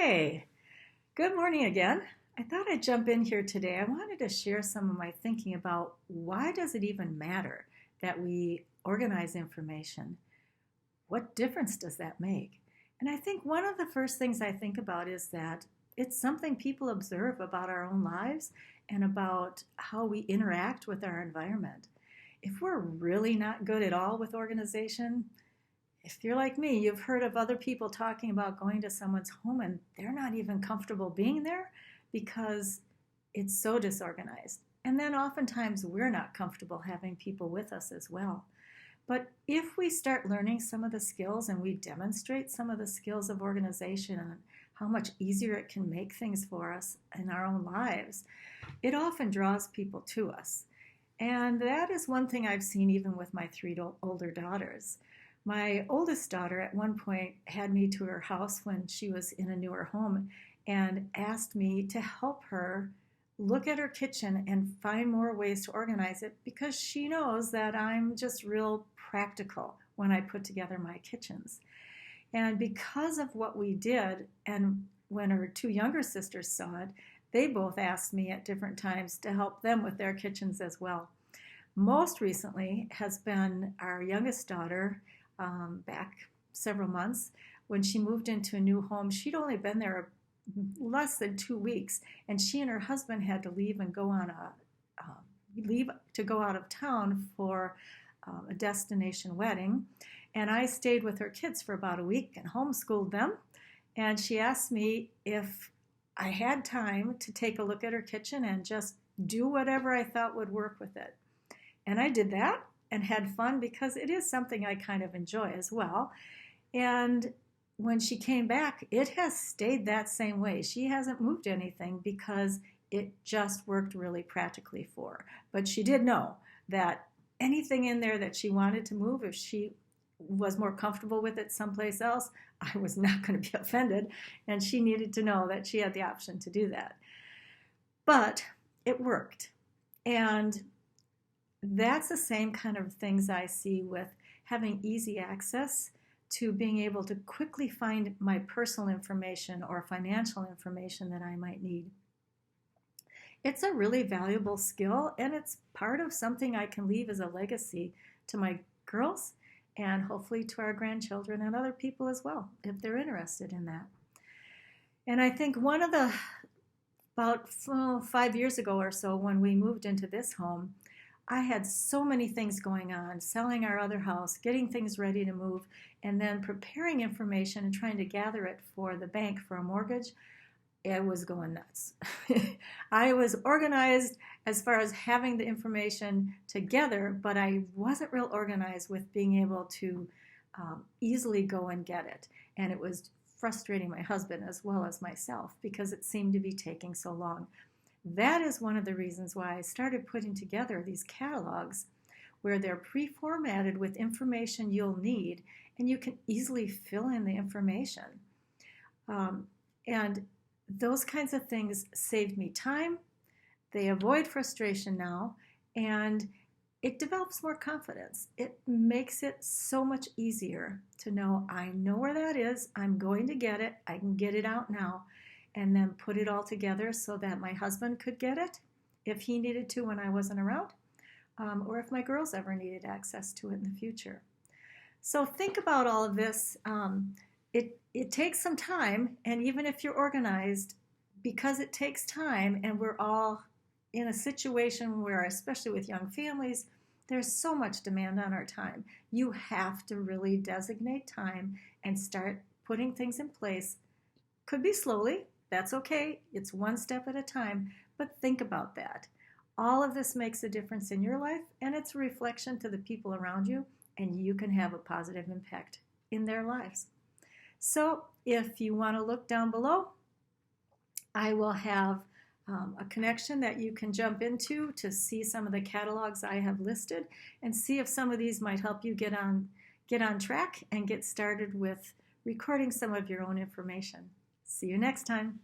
Hey, good morning again. I thought I'd jump in here today. I wanted to share some of my thinking about why does it even matter that we organize information? What difference does that make? And I think one of the first things I think about is that it's something people observe about our own lives and about how we interact with our environment. If we're really not good at all with organization, if you're like me, you've heard of other people talking about going to someone's home and they're not even comfortable being there because it's so disorganized. And then oftentimes we're not comfortable having people with us as well. But if we start learning some of the skills and we demonstrate some of the skills of organization and how much easier it can make things for us in our own lives, it often draws people to us. And that is one thing I've seen even with my three older daughters. My oldest daughter at one point had me to her house when she was in a newer home and asked me to help her look at her kitchen and find more ways to organize it because she knows that I'm just real practical when I put together my kitchens. And because of what we did, and when her two younger sisters saw it, they both asked me at different times to help them with their kitchens as well. Most recently has been our youngest daughter, back several months when she moved into a new home. She'd only been there less than 2 weeks, and she and her husband had to leave and go on leave to go out of town for a destination wedding. And I stayed with her kids for about a week and homeschooled them. And she asked me if I had time to take a look at her kitchen and just do whatever I thought would work with it. And I did that and had fun because it is something I kind of enjoy as well. And when she came back, it has stayed that same way. She hasn't moved anything because it just worked really practically for her. But she did know that anything in there that she wanted to move, if she was more comfortable with it someplace else, I was not going to be offended. And she needed to know that she had the option to do that. But it worked. And that's the same kind of things I see with having easy access to being able to quickly find my personal information or financial information that I might need. It's a really valuable skill, and it's part of something I can leave as a legacy to my girls and hopefully to our grandchildren and other people as well, if they're interested in that. And I think about 5 years ago or so, when we moved into this home, I had so many things going on, selling our other house, getting things ready to move, and then preparing information and trying to gather it for the bank for a mortgage. It was going nuts. I was organized as far as having the information together, but I wasn't real organized with being able to easily go and get it. And it was frustrating my husband as well as myself because it seemed to be taking so long. That is one of the reasons why I started putting together these catalogs where they're pre-formatted with information you'll need, and you can easily fill in the information. And those kinds of things saved me time. They avoid frustration now, and it develops more confidence. It makes it so much easier to know I know where that is, I'm going to get it, I can get it out now, and then put it all together so that my husband could get it if he needed to when I wasn't around, or if my girls ever needed access to it in the future. So think about all of this. It takes some time, and even if you're organized, because it takes time and we're all in a situation where, especially with young families, there's so much demand on our time. You have to really designate time and start putting things in place. Could be slowly. That's okay. It's one step at a time, but think about that. All of this makes a difference in your life, and it's a reflection to the people around you, and you can have a positive impact in their lives. So if you want to look down below, I will have a connection that you can jump into to see some of the catalogs I have listed and see if some of these might help you get on track and get started with recording some of your own information. See you next time.